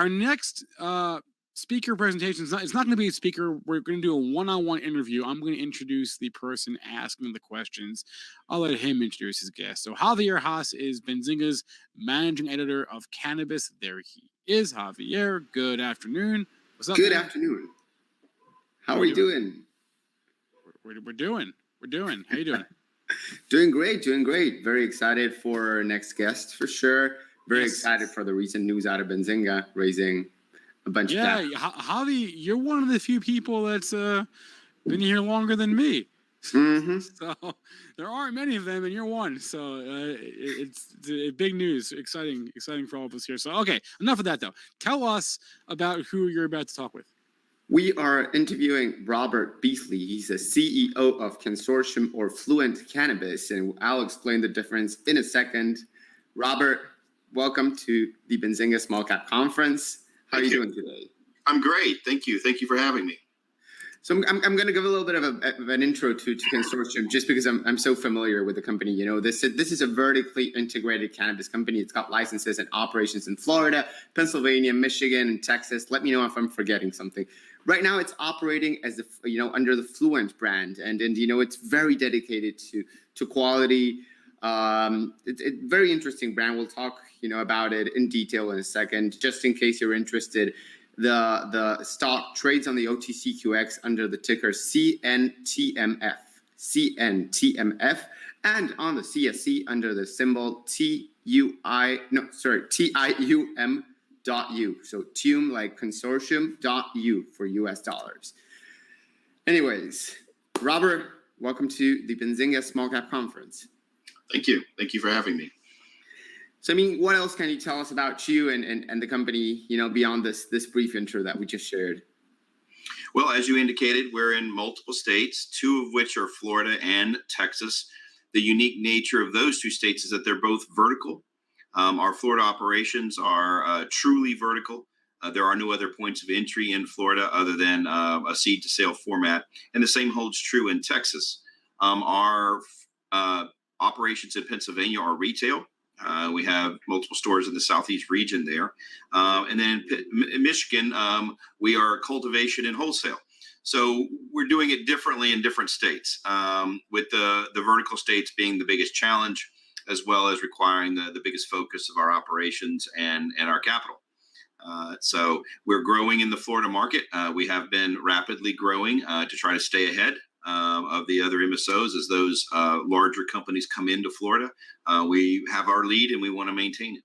our next speaker presentation it's not going to be a speaker. We're going to do a one-on-one interview. I'm going to introduce the person asking the questions. I'll let him introduce his guest. So Javier Hasse is Benzinga's managing editor of cannabis. There he is. Javier, good afternoon. What's up? Good afternoon. How are you doing? We're doing. How you doing? Doing great. Very excited for our next guest for sure. Very excited for the recent news out of Benzinga raising a bunch of capital. Javi, you're one of the few people that's been here longer than me. Mm-hmm. So there aren't many of them, and you're one. So it's big news, exciting for all of us here. So okay, enough of that though. Tell us about who you're about to talk with. We are interviewing Robert Beasley. He's the CEO of Cansortium or Fluent Cannabis, and I'll explain the difference in a second. Robert, welcome to the Benzinga Small Cap Conference. How are you doing today? I'm great. Thank you. Thank you for having me. So I'm going to give a little bit of an intro to Cansortium, just because I'm so familiar with the company. You know, this is a vertically integrated cannabis company. It's got licenses and operations in Florida, Pennsylvania, Michigan, and Texas. Let me know if I'm forgetting something. Right now, it's operating as under the Fluent brand, and it's very dedicated to quality. It's a very interesting brand. We'll talk about it in detail in a second. Just in case you're interested, the stock trades on the OTCQX under the ticker CNTMF, and on the CSE under the symbol TIUM.U. So TIUM like Consortium.U for US dollars. Anyways, Robert, welcome to the Benzinga Small Cap Conference. Thank you. Thank you for having me. So, I mean, what else can you tell us about you and the company, beyond this brief intro that we just shared? Well, as you indicated, we're in multiple states, two of which are Florida and Texas. The unique nature of those two states is that they're both vertical. Our Florida operations are truly vertical. There are no other points of entry in Florida other than a seed to sale format. And the same holds true in Texas. Our operations in Pennsylvania are retail. We have multiple stores in the Southeast region there. And then in Michigan, we are cultivation and wholesale. So we're doing it differently in different states, with the vertical states being the biggest challenge, as well as requiring the biggest focus of our operations and our capital. So we're growing in the Florida market. We have been rapidly growing to try to stay ahead of the other MSOs as those larger companies come into Florida. We have our lead and we want to maintain it.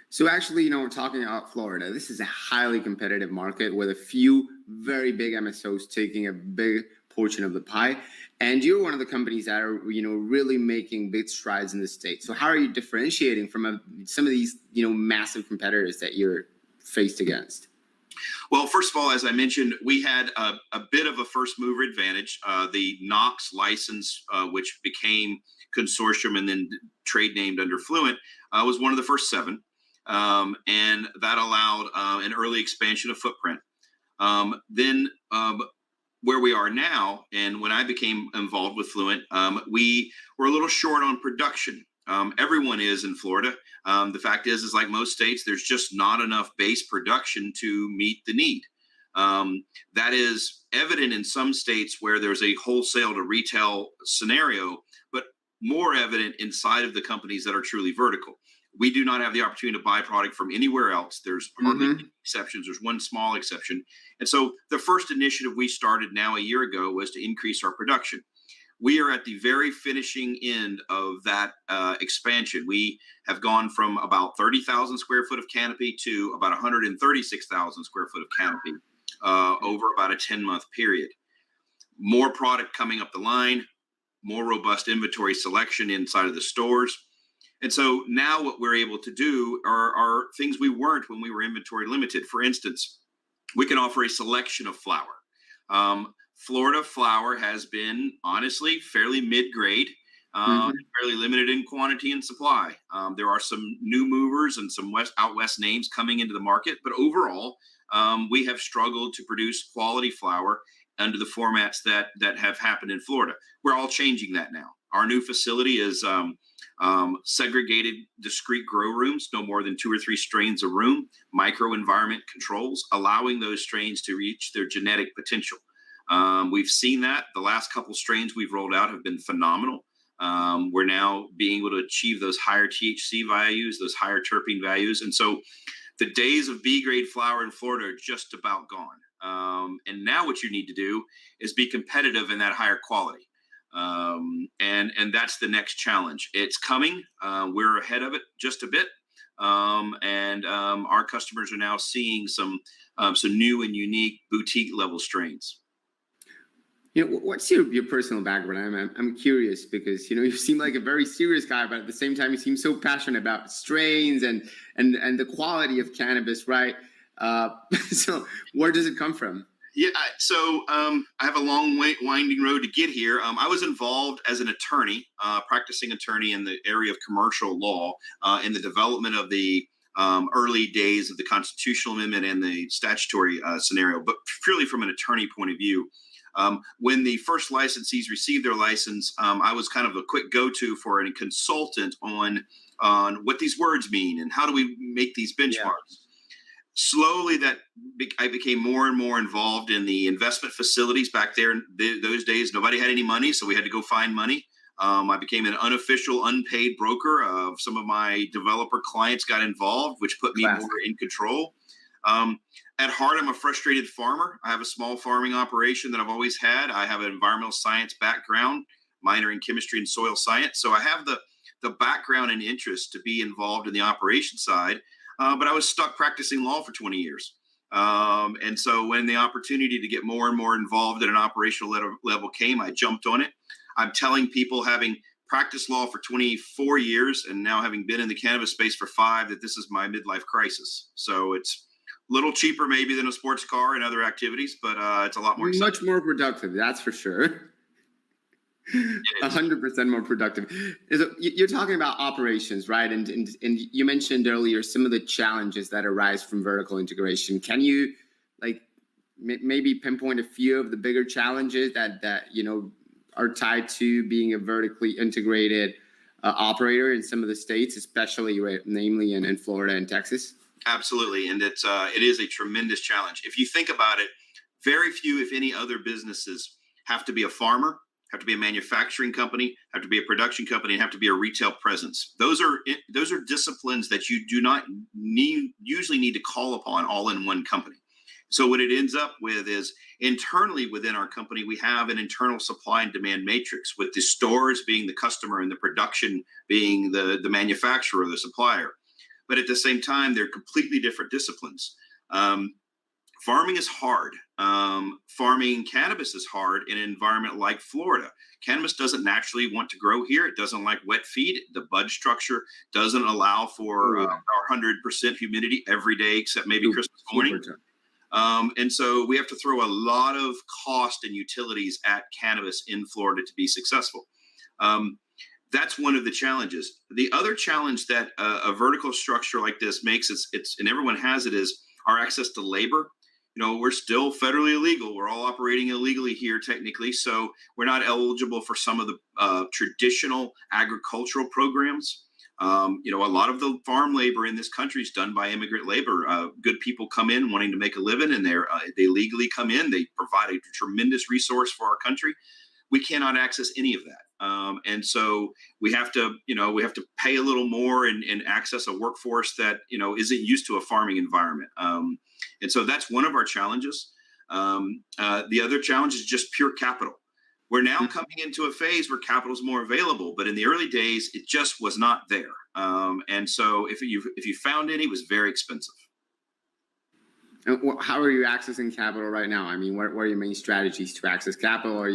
So actually, we're talking about Florida. This is a highly competitive market with a few very big MSOs taking a big portion of the pie. And you're one of the companies that are, really making big strides in the state. So how are you differentiating from some of these, massive competitors that you're faced against? Well, first of all, as I mentioned, we had a bit of a first mover advantage. The Knox license, which became Consortium and then trade named under Fluent, was one of the first 7. And that allowed an early expansion of footprint. Then where we are now, and when I became involved with Fluent, we were a little short on production. Everyone is in Florida. The fact is like most states, there's just not enough base production to meet the need. That is evident in some states where there's a wholesale to retail scenario, but more evident inside of the companies that are truly vertical. We do not have the opportunity to buy product from anywhere else. There's hardly any exceptions. There's one small exception. And so the first initiative we started now a year ago was to increase our production. We are at the very finishing end of that expansion. We have gone from about 30,000 square foot of canopy to about 136,000 square foot of canopy over about a 10-month period. More product coming up the line, more robust inventory selection inside of the stores. And so now what we're able to do are things we weren't when we were inventory limited. For instance, we can offer a selection of flower. Florida flower has been honestly fairly mid-grade, fairly limited in quantity and supply. There are some new movers and some out west names coming into the market, but overall, we have struggled to produce quality flower under the formats that have happened in Florida. We're all changing that now. Our new facility is segregated, discrete grow rooms, no more than 2 or 3 strains a room, microenvironment controls, allowing those strains to reach their genetic potential. We've seen that. The last couple strains we've rolled out have been phenomenal. We're now being able to achieve those higher THC values, those higher terpene values. And so the days of B-grade flower in Florida are just about gone. And now what you need to do is be competitive in that higher quality. And that's the next challenge. It's coming. We're ahead of it just a bit. Our customers are now seeing some new and unique boutique level strains. What's your personal background? I'm curious because you seem like a very serious guy, but at the same time you seem so passionate about strains and the quality of cannabis, right? So where does it come from? Yeah, so I have a long winding road to get here. I was involved as an attorney, practicing attorney in the area of commercial law, in the development of the early days of the constitutional amendment and the statutory scenario, but purely from an attorney point of view. When the first licensees received their license, I was kind of a quick go-to for a consultant on what these words mean and how do we make these benchmarks. Yeah. Slowly, I became more and more involved in the investment facilities back there. In those days, nobody had any money, so we had to go find money. I became an unofficial, unpaid broker. Some of my developer clients got involved, which put me more in control. At heart, I'm a frustrated farmer. I have a small farming operation that I've always had. I have an environmental science background, minor in chemistry and soil science. So I have the background and interest to be involved in the operation side. But I was stuck practicing law for 20 years. And so when the opportunity to get more and more involved at an operational level came, I jumped on it. I'm telling people, having practiced law for 24 years and now having been in the cannabis space for 5, that this is my midlife crisis. So it's a little cheaper maybe than a sports car and other activities, but it's a lot more exciting. Much more productive, that's for sure. 100% more productive. You're talking about operations, right? And you mentioned earlier some of the challenges that arise from vertical integration. Can you maybe pinpoint a few of the bigger challenges that are tied to being a vertically integrated operator in some of the states, especially namely in Florida and Texas? Absolutely, and it is a tremendous challenge. If you think about it, very few, if any, other businesses have to be a farmer, have to be a manufacturing company, have to be a production company, and have to be a retail presence. Those are disciplines that you do not usually need to call upon all in one company. So what it ends up with is, internally within our company, we have an internal supply and demand matrix, with the stores being the customer and the production being the manufacturer or the supplier. But at the same time, they're completely different disciplines. Farming is hard. Farming cannabis is hard in an environment like Florida. Cannabis doesn't naturally want to grow here. It doesn't like wet feed. The bud structure doesn't allow for 100% humidity every day, except maybe Christmas morning. And so we have to throw a lot of cost and utilities at cannabis in Florida to be successful. That's one of the challenges. The other challenge that a vertical structure like this makes, and everyone has it, is our access to labor. We're still federally illegal. We're all operating illegally here technically, so we're not eligible for some of the traditional agricultural programs. A lot of the farm labor in this country is done by immigrant labor. Good people come in wanting to make a living, and they legally come in. They provide a tremendous resource for our country. We cannot access any of that. And so we have to pay a little more and access a workforce that, isn't used to a farming environment. And so that's one of our challenges. The other challenge is just pure capital. We're now coming into a phase where capital is more available, but in the early days, it just was not there. And so if you found any, it was very expensive. How are you accessing capital right now? I mean, what are your main strategies to access capital? Are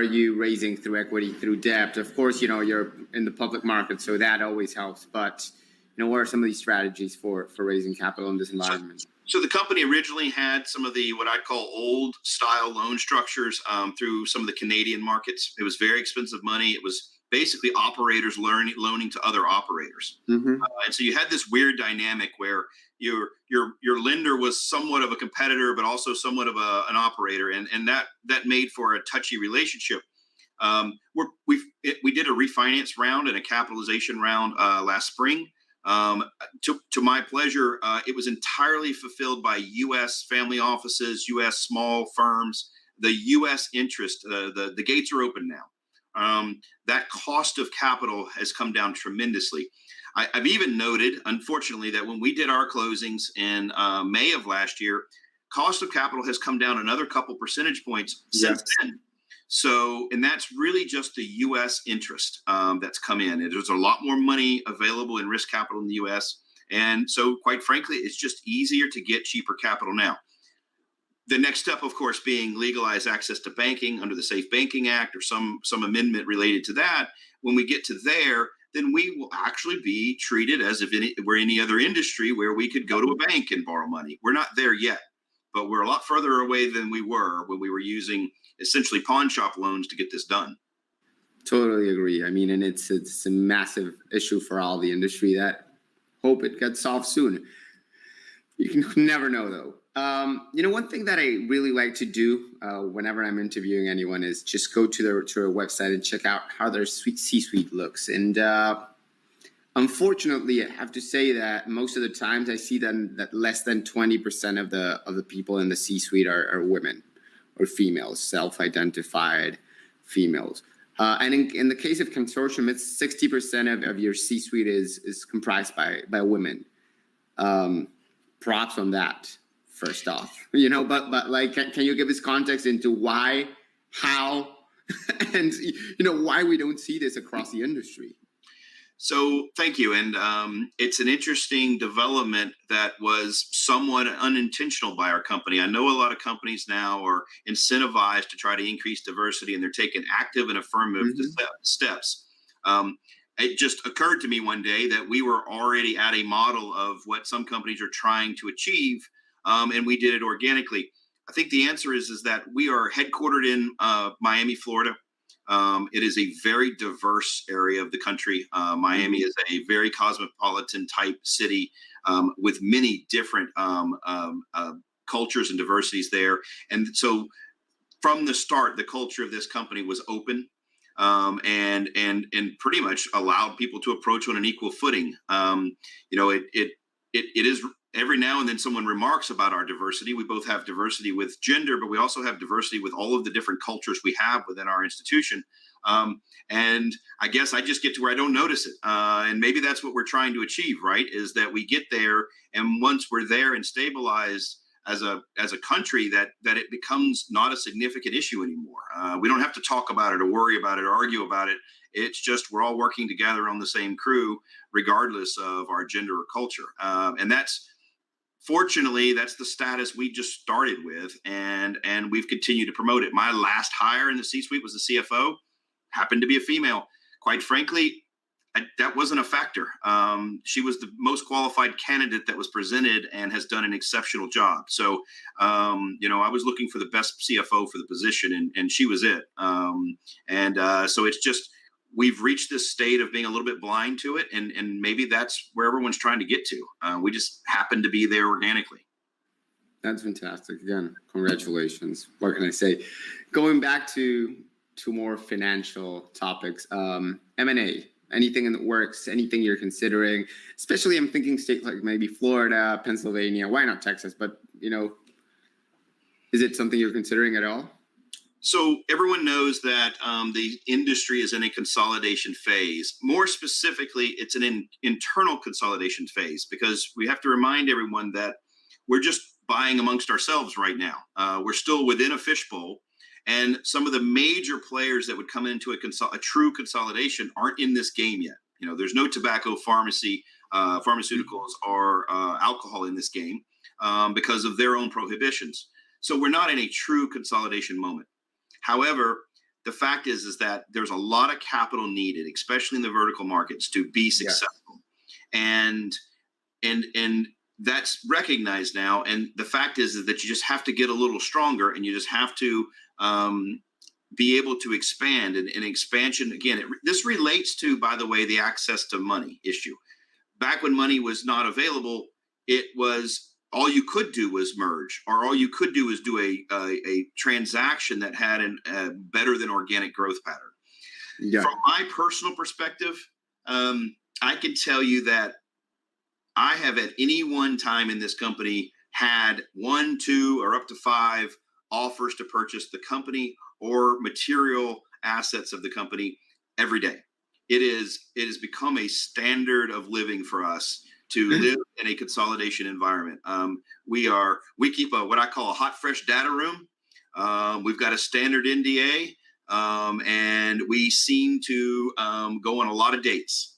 you raising through equity, through debt? Of course, you're in the public market, so that always helps. But what are some of these strategies for raising capital in this environment? So the company originally had some of the what I'd call old style loan structures through some of the Canadian markets. It was very expensive money. It was basically operators loaning to other operators. And so you had this weird dynamic where your lender was somewhat of a competitor, but also somewhat of an operator. And that made for a touchy relationship. We did a refinance round and a capitalization round last spring. To my pleasure, it was entirely fulfilled by U.S. family offices, U.S. small firms. The U.S. interest, the gates are open now. That cost of capital has come down tremendously. I've even noted, unfortunately, that when we did our closings in May of last year, cost of capital has come down another couple percentage points since then. So, and that's really just the U.S. interest that's come in. There's a lot more money available in risk capital in the U.S. And so, quite frankly, it's just easier to get cheaper capital now. The next step, of course, being legalized access to banking under the Safe Banking Act or some amendment related to that. When we get to there, then we will actually be treated as if we're any other industry where we could go to a bank and borrow money. We're not there yet, but we're a lot further away than we were when we were using essentially pawn shop loans to get this done. Totally agree. I mean, and it's a massive issue for all the industry that hope it gets solved soon. You can never know, though. One thing that I really like to do whenever I'm interviewing anyone is just go to their website and check out how their C-suite looks. And unfortunately, I have to say that most of the times I see that less than 20% of the people in the C-suite are women or females, self-identified females. And in the case of Cansortium, it's 60% of your C-suite is comprised by women. Props on that. First off, but like, can you give us context into why, how, and why we don't see this across the industry? So thank you. And it's an interesting development that was somewhat unintentional by our company. I know a lot of companies now are incentivized to try to increase diversity, and they're taking active and affirmative steps. It just occurred to me one day that we were already at a model of what some companies are trying to achieve. And we did it organically. I think the answer is that we are headquartered in Miami, Florida. It is a very diverse area of the country. Miami is a very cosmopolitan type city with many different cultures and diversities there. And so from the start, the culture of this company was open and pretty much allowed people to approach on an equal footing. It is. Every now and then someone remarks about our diversity. We both have diversity with gender, but we also have diversity with all of the different cultures we have within our institution. And I guess I just get to where I don't notice it. And maybe that's what we're trying to achieve, right? Is that we get there, and once we're there and stabilized as a country, that it becomes not a significant issue anymore. We don't have to talk about it or worry about it or argue about it. It's just we're all working together on the same crew, regardless of our gender or culture. And fortunately, that's the status we just started with, and we've continued to promote it. My last hire in the C-suite was the CFO, happened to be a female. Quite frankly, that wasn't a factor. She was the most qualified candidate that was presented and has done an exceptional job. So, I was looking for the best CFO for the position, and she was it. So it's just, we've reached this state of being a little bit blind to it, and maybe that's where everyone's trying to get to. We just happen to be there organically. That's fantastic. Again, congratulations. What can I say? Going back to more financial topics, M&A, anything in the works, anything you're considering, especially I'm thinking states like maybe Florida, Pennsylvania, why not Texas? But, is it something you're considering at all? So everyone knows that the industry is in a consolidation phase. More specifically, it's an internal consolidation phase, because we have to remind everyone that we're just buying amongst ourselves right now. We're still within a fishbowl, and some of the major players that would come into a true consolidation aren't in this game yet. There's no tobacco, pharmaceuticals, or alcohol in this game because of their own prohibitions. So we're not in a true consolidation moment. However, the fact is that there's a lot of capital needed, especially in the vertical markets, to be successful. And that's recognized now. And the fact is that you just have to get a little stronger, and you just have to be able to expand. And expansion, again, this relates to, by the way, the access to money issue. Back when money was not available, it was all you could do was merge, or all you could do is do a transaction that had a better than organic growth pattern. Yeah. From my personal perspective, I can tell you that I have at any one time in this company had 1, 2, or up to 5 offers to purchase the company or material assets of the company every day. It has become a standard of living for us to live in a consolidation environment. We keep what I call a hot, fresh data room. We've got a standard NDA, and we seem to go on a lot of dates.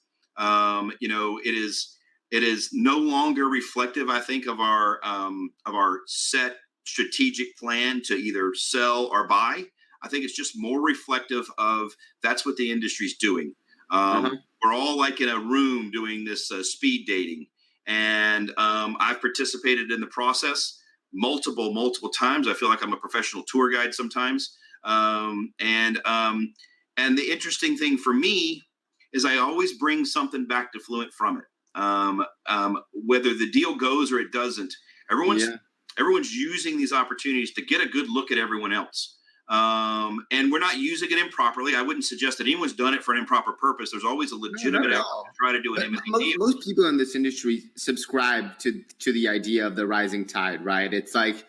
It is no longer reflective, I think, of our set strategic plan to either sell or buy. I think it's just more reflective of that's what the industry's doing. We're all like in a room doing this speed dating, and I've participated in the process multiple times. I feel like I'm a professional tour guide sometimes, and the interesting thing for me is I always bring something back to Fluent from it. Whether the deal goes or it doesn't, everyone's using these opportunities to get a good look at everyone else. And we're not using it improperly. I wouldn't suggest that anyone's done it for an improper purpose. There's always a legitimate effort to try to do an M&A deal. Most people in this industry subscribe to the idea of the rising tide, right? It's like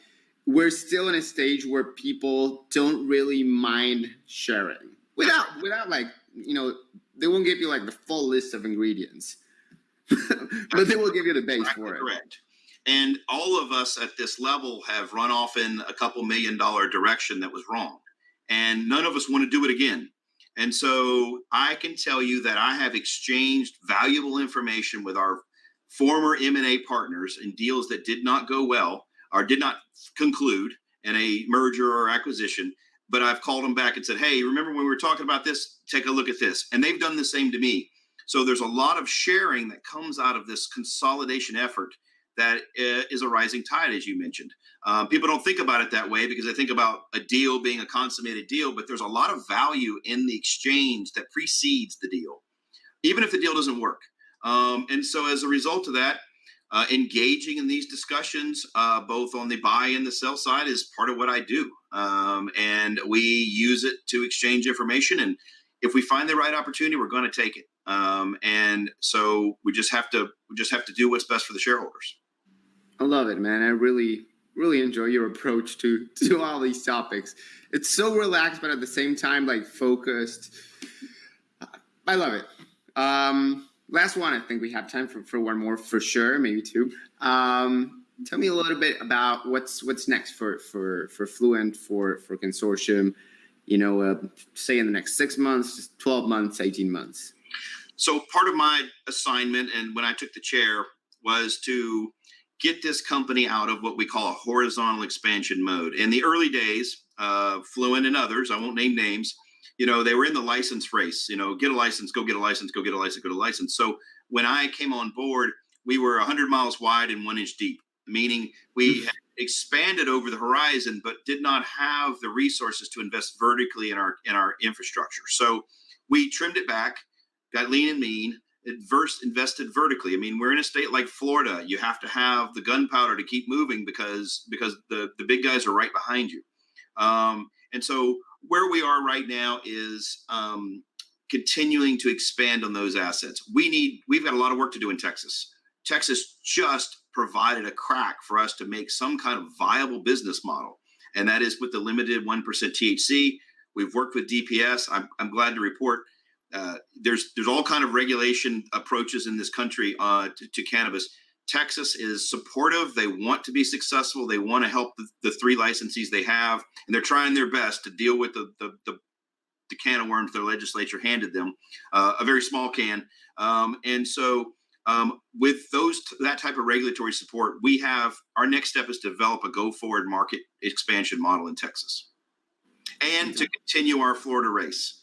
we're still in a stage where people don't really mind sharing without like, they won't give you like the full list of ingredients, but they will give you the base for it. Correct. And all of us at this level have run off in a couple $1 million direction that was wrong. And none of us want to do it again. And so I can tell you that I have exchanged valuable information with our former M&A partners in deals that did not go well or did not conclude in a merger or acquisition. But I've called them back and said, hey, remember when we were talking about this? Take a look at this. And they've done the same to me. So there's a lot of sharing that comes out of this consolidation effort that is a rising tide, as you mentioned. People don't think about it that way because they think about a deal being a consummated deal, but there's a lot of value in the exchange that precedes the deal, even if the deal doesn't work. And so as a result of that, engaging in these discussions, both on the buy and the sell side, is part of what I do. And we use it to exchange information. And if we find the right opportunity, we're going to take it. And so we just have to do what's best for the shareholders. I love it, man. I really, really enjoy your approach to all these topics. It's so relaxed, but at the same time, like focused. I love it. Last one, I think we have time for one more for sure, maybe two. Tell me a little bit about what's next for Fluent, for Cansortium, say in the next 6 months, 12 months, 18 months. So part of my assignment, and when I took the chair, was to get this company out of what we call a horizontal expansion mode. In the early days, Fluent and others, I won't name names, they were in the license race, get a license, go get a license, go get a license, go get a license. So when I came on board, we were 100 miles wide and 1 inch deep, meaning we had expanded over the horizon, but did not have the resources to invest vertically in our infrastructure. So we trimmed it back, got lean and mean, invested vertically. I mean, we're in a state like Florida. You have to have the gunpowder to keep moving because the big guys are right behind you. And so where we are right now is continuing to expand on those assets. We've got a lot of work to do in Texas. Texas just provided a crack for us to make some kind of viable business model, and that is with the limited 1% THC. We've worked with DPS. I'm glad to report there's all kind of regulation approaches in this country to cannabis. Texas is supportive. They want to be successful. They want to help the 3 licensees they have, and they're trying their best to deal with the can of worms their legislature handed them, a very small can. And so with that type of regulatory support, our next step is to develop a go-forward market expansion model in Texas, and to continue our Florida race.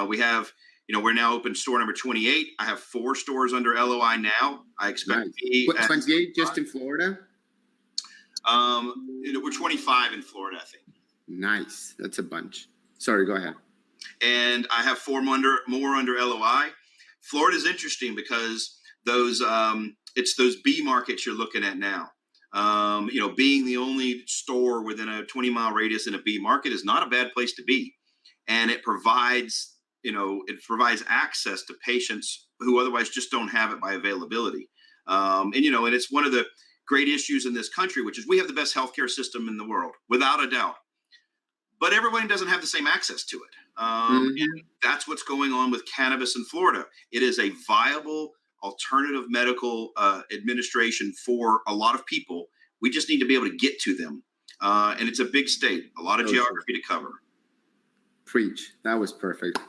We have. We're now open store number 28. I have 4 stores under LOI now. I expect to be 28 just in Florida? We're 25 in Florida, I think. Nice. That's a bunch. Sorry, go ahead. And I have 4 more under LOI. Florida's interesting because it's those B markets you're looking at now. Being the only store within a 20-mile radius in a B market is not a bad place to be, and it provides access to patients who otherwise just don't have it by availability. And it's one of the great issues in this country, which is we have the best healthcare system in the world, without a doubt. But everybody doesn't have the same access to it. And that's what's going on with cannabis in Florida. It is a viable alternative medical administration for a lot of people. We just need to be able to get to them. And it's a big state, a lot of geography to cover. Preach. That was perfect.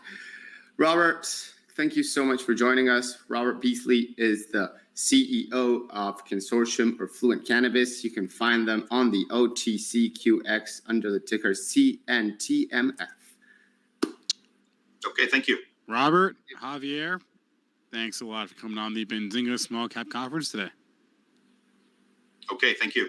Robert, thank you so much for joining us. Robert Beasley is the CEO of Cansortium or Fluent Cannabis. You can find them on the OTCQX under the ticker CNTMF. Okay, thank you. Robert, Javier, thanks a lot for coming on the Benzinga Small Cap Conference today. Okay, thank you.